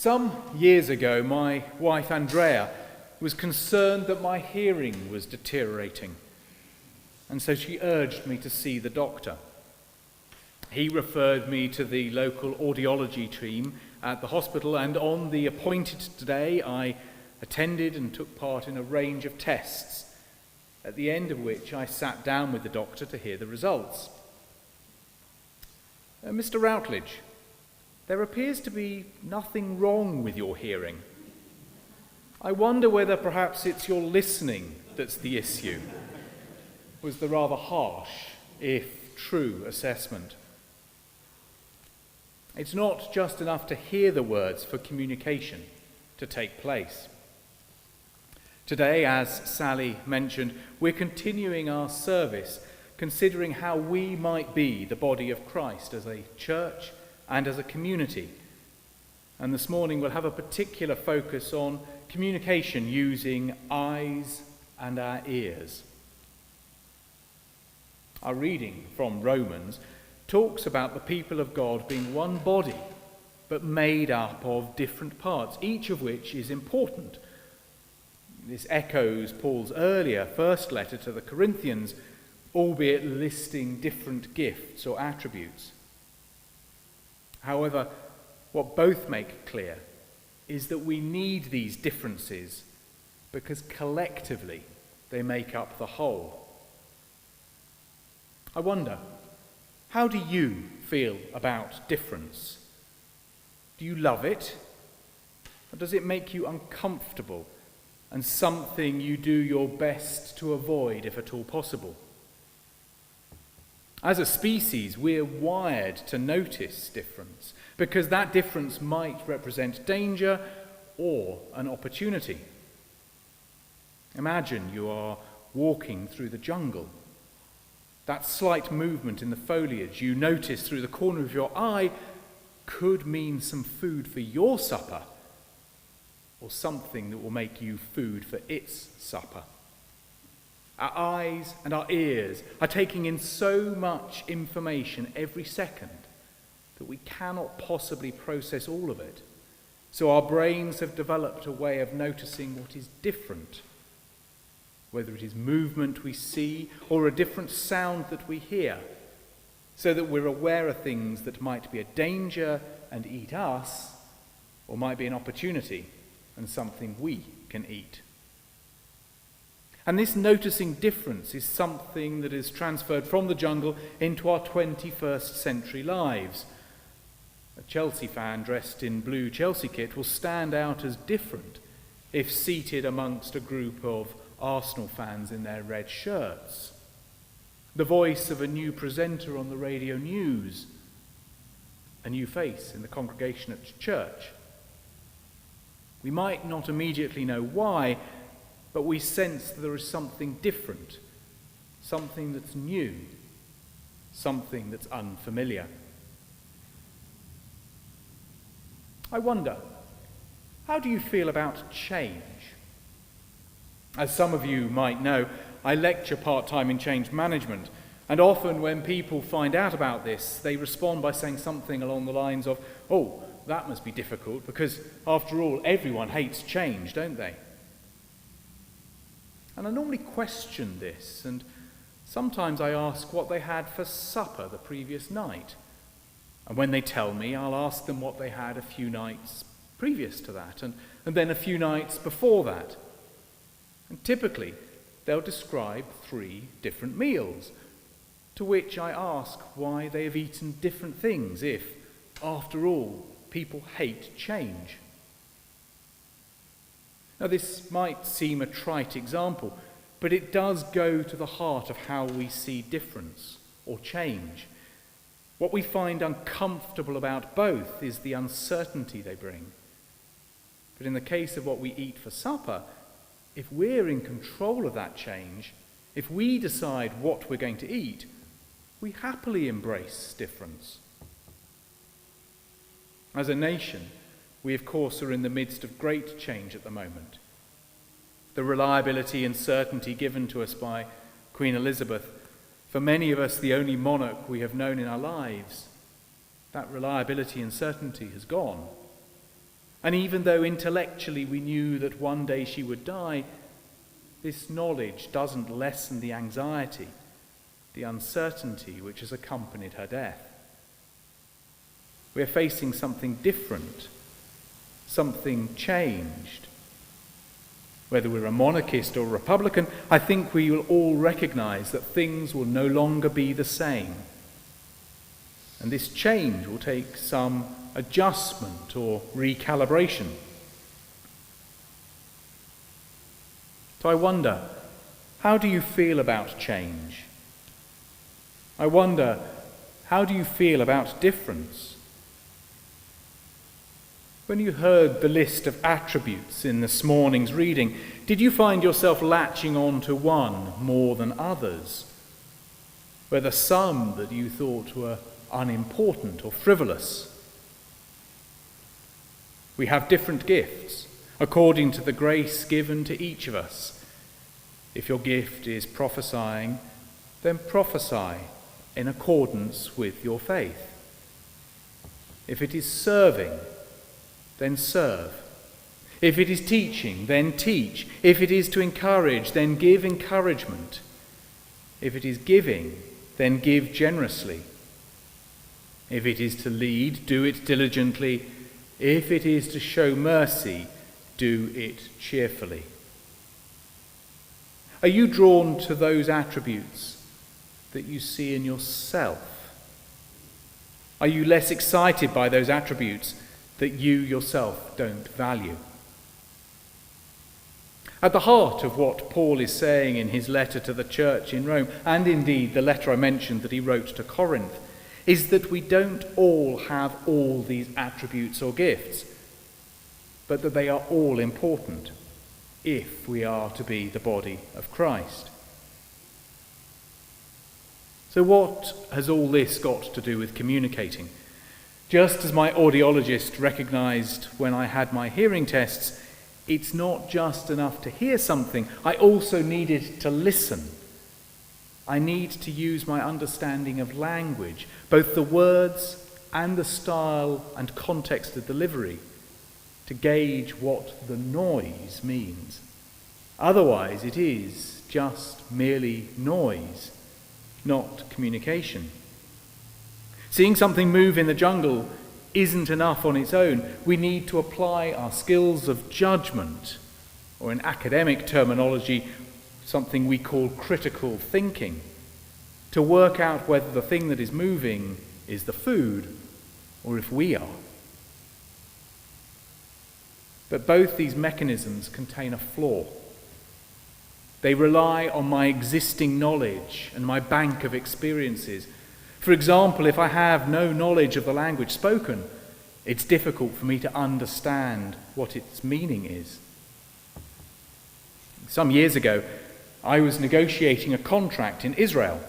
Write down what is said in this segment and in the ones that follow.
Some years ago, my wife Andrea was concerned that my hearing was deteriorating, and so she urged me to see the doctor. He referred me to the local audiology team at the hospital, and on the appointed day I attended and took part in a range of tests, at the end of which I sat down with the doctor to hear the results. Mr. Routledge, there appears to be nothing wrong with your hearing. I wonder whether perhaps it's your listening that's the issue, was the rather harsh, if true, assessment. It's not just enough to hear the words for communication to take place. Today, as Sally mentioned, we're continuing our service, considering how we might be the body of Christ as a church and as a community. And this morning we'll have a particular focus on communication using eyes and our ears. Our reading from Romans talks about the people of God being one body, but made up of different parts, each of which is important. This echoes Paul's earlier first letter to the Corinthians, albeit listing different gifts or attributes. However, what both make clear is that we need these differences because collectively they make up the whole. I wonder, how do you feel about difference? Do you love it? Or does it make you uncomfortable and something you do your best to avoid if at all possible? As a species, we're wired to notice difference because that difference might represent danger or an opportunity. Imagine you are walking through the jungle. That slight movement in the foliage you notice through the corner of your eye could mean some food for your supper or something that will make you food for its supper. Our eyes and our ears are taking in so much information every second that we cannot possibly process all of it. So our brains have developed a way of noticing what is different, whether it is movement we see or a different sound that we hear, so that we're aware of things that might be a danger and eat us, or might be an opportunity and something we can eat. And this noticing difference is something that is transferred from the jungle into our 21st century lives. A Chelsea fan dressed in blue Chelsea kit will stand out as different if seated amongst a group of Arsenal fans in their red shirts. The voice of a new presenter on the radio news, a new face in the congregation at church. We might not immediately know why, but we sense that there is something different, something that's new, something that's unfamiliar. I wonder, how do you feel about change? As some of you might know, I lecture part-time in change management, and often when people find out about this, they respond by saying something along the lines of, "Oh, that must be difficult, because after all, everyone hates change, don't they?" And I normally question this, and sometimes I ask what they had for supper the previous night. And when they tell me, I'll ask them what they had a few nights previous to that, and then a few nights before that. And typically, they'll describe 3 different meals, to which I ask why they have eaten different things if, after all, people hate change. Now, this might seem a trite example, but it does go to the heart of how we see difference or change. What we find uncomfortable about both is the uncertainty they bring. But in the case of what we eat for supper, if we're in control of that change, if we decide what we're going to eat, we happily embrace difference. As a nation, we of course are in the midst of great change at the moment. The reliability and certainty given to us by Queen Elizabeth, for many of us the only monarch we have known in our lives, that reliability and certainty has gone. And even though intellectually we knew that one day she would die, this knowledge doesn't lessen the anxiety, the uncertainty which has accompanied her death. We're facing something different, something changed. Whether we're a monarchist or a republican, I think we will all recognize that things will no longer be the same. And this change will take some adjustment or recalibration. So I wonder, how do you feel about change? I wonder, how do you feel about difference? When you heard the list of attributes in this morning's reading, did you find yourself latching on to one more than others? Were there some that you thought were unimportant or frivolous? We have different gifts according to the grace given to each of us. If your gift is prophesying, then prophesy in accordance with your faith. If it is serving, then serve. If it is teaching, then teach. If it is to encourage, then give encouragement. If it is giving, then give generously. If it is to lead, do it diligently. If it is to show mercy, do it cheerfully. Are you drawn to those attributes that you see in yourself? Are you less excited by those attributes that you yourself don't value? At the heart of what Paul is saying in his letter to the church in Rome, and indeed the letter I mentioned that he wrote to Corinth, is that we don't all have all these attributes or gifts, but that they are all important if we are to be the body of Christ. So what has all this got to do with communicating? Just as my audiologist recognized when I had my hearing tests, it's not just enough to hear something, I also needed to listen. I need to use my understanding of language, both the words and the style and context of delivery, to gauge what the noise means. Otherwise, it is just merely noise, not communication. Seeing something move in the jungle isn't enough on its own. We need to apply our skills of judgment, or in academic terminology, something we call critical thinking, to work out whether the thing that is moving is the food or if we are. But both these mechanisms contain a flaw. They rely on my existing knowledge and my bank of experiences. For example, if I have no knowledge of the language spoken, it's difficult for me to understand what its meaning is. Some years ago, I was negotiating a contract in Israel.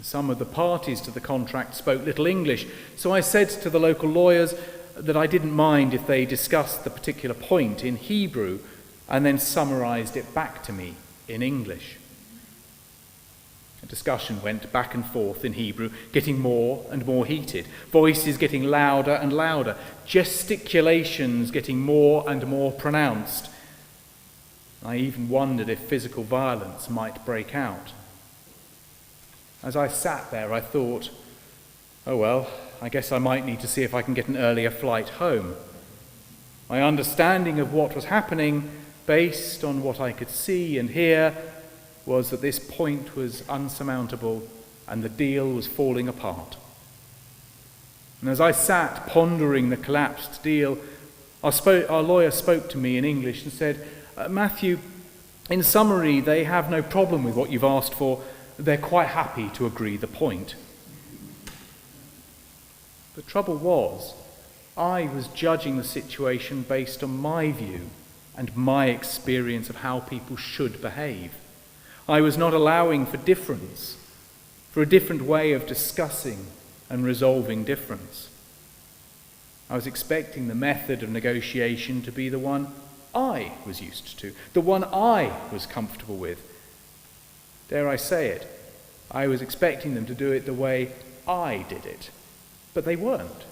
Some of the parties to the contract spoke little English, so I said to the local lawyers that I didn't mind if they discussed the particular point in Hebrew and then summarized it back to me in English. The discussion went back and forth in Hebrew, getting more and more heated, voices getting louder and louder, gesticulations getting more and more pronounced. I even wondered if physical violence might break out. As I sat there, I thought, oh well, I guess I might need to see if I can get an earlier flight home. My understanding of what was happening, based on what I could see and hear, was that this point was unsurmountable and the deal was falling apart. And as I sat pondering the collapsed deal, our lawyer spoke to me in English and said, Matthew, in summary, they have no problem with what you've asked for. They're quite happy to agree the point. The trouble was, I was judging the situation based on my view and my experience of how people should behave. I was not allowing for difference, for a different way of discussing and resolving difference. I was expecting the method of negotiation to be the one I was used to, the one I was comfortable with. Dare I say it, I was expecting them to do it the way I did it, but they weren't.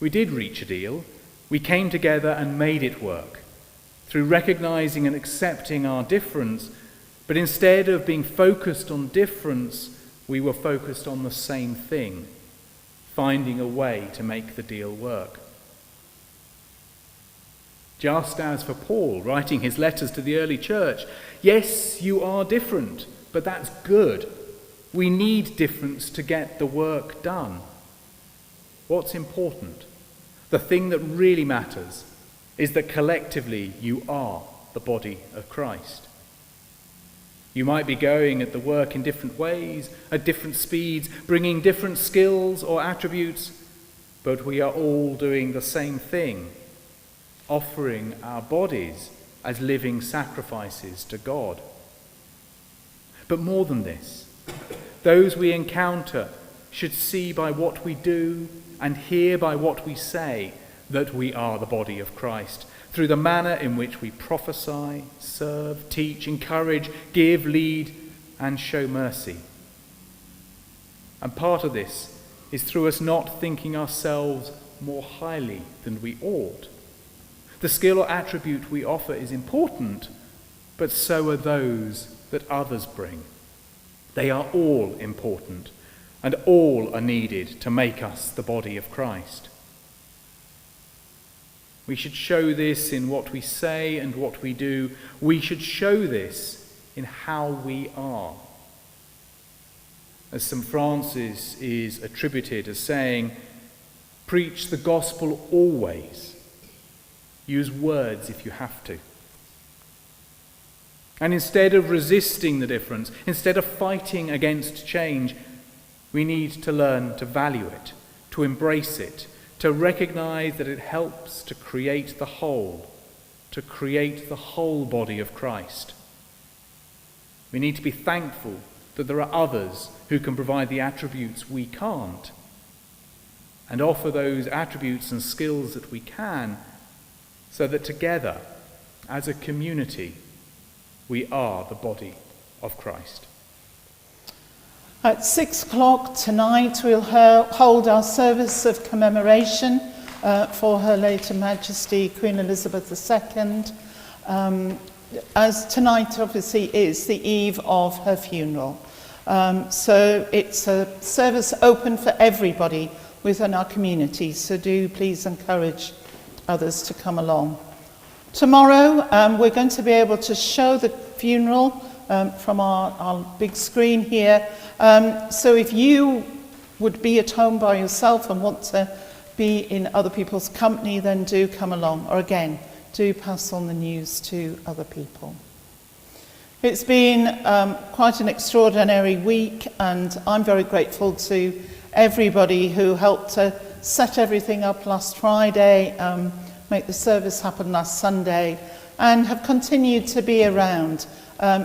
We did reach a deal. We came together and made it work through recognizing and accepting our difference, but instead of being focused on difference, we were focused on the same thing, finding a way to make the deal work. Just as for Paul, writing his letters to the early church, yes, you are different, but that's good. We need difference to get the work done. What's important? The thing that really matters is that collectively you are the body of Christ. You might be going at the work in different ways, at different speeds, bringing different skills or attributes, but we are all doing the same thing, offering our bodies as living sacrifices to God. But more than this, those we encounter should see by what we do and hear by what we say that we are the body of Christ, through the manner in which we prophesy, serve, teach, encourage, give, lead, and show mercy. And part of this is through us not thinking ourselves more highly than we ought. The skill or attribute we offer is important, but so are those that others bring. They are all important, and all are needed to make us the body of Christ. We should show this in what we say and what we do. We should show this in how we are. As St. Francis is attributed as saying, preach the gospel always. Use words if you have to. And instead of resisting the difference, instead of fighting against change, we need to learn to value it, to embrace it, to recognize that it helps to create the whole body of Christ. We need to be thankful that there are others who can provide the attributes we can't, and offer those attributes and skills that we can, so that together, as a community, we are the body of Christ. At 6 o'clock tonight, we'll hold our service of commemoration for Her Late Majesty Queen Elizabeth II, as tonight obviously is the eve of her funeral. So it's a service open for everybody within our community, so do please encourage others to come along. Tomorrow, we're going to be able to show the funeral from our big screen here. So if you would be at home by yourself and want to be in other people's company, then do come along. Or again, do pass on the news to other people. It's been quite an extraordinary week, and I'm very grateful to everybody who helped to set everything up last Friday, make the service happen last Sunday, and have continued to be around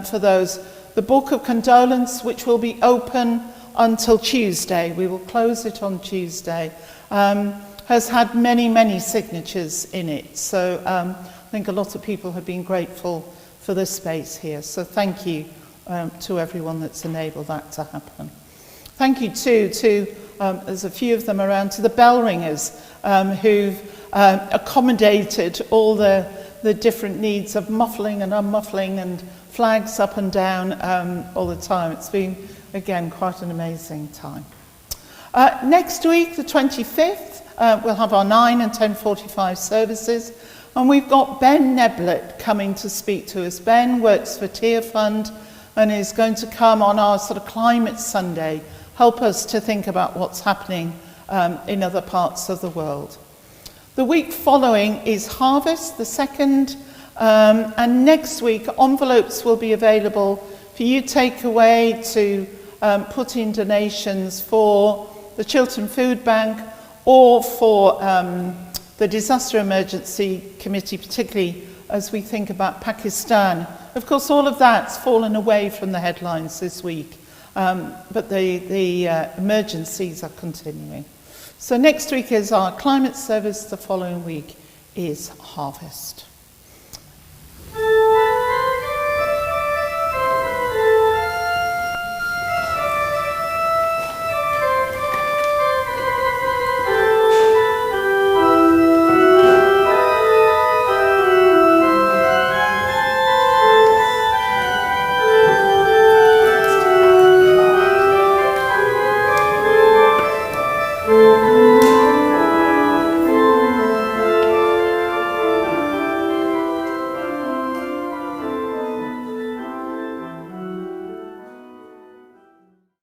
for those. The Book of Condolence, which will be open until Tuesday, we will close it on Tuesday, has had many, many signatures in it. So I think a lot of people have been grateful for this space here. So thank you to everyone that's enabled that to happen. Thank you too to, there's a few of them around, to the bell ringers who've accommodated all the different needs of muffling and unmuffling and flags up and down all the time. It's been, again, quite an amazing time. Next week, the 25th, we'll have our 9 and 10:45 services, and we've got Ben Neblett coming to speak to us. Ben works for Tear Fund and is going to come on our sort of Climate Sunday, help us to think about what's happening in other parts of the world. The week following is Harvest, the 2nd, and next week envelopes will be available for you take away to put in donations for the Chiltern Food Bank or for the Disaster Emergency Committee, particularly as we think about Pakistan. Of course, all of that's fallen away from the headlines this week, but the emergencies are continuing. So next week is our climate service, the following week is Harvest.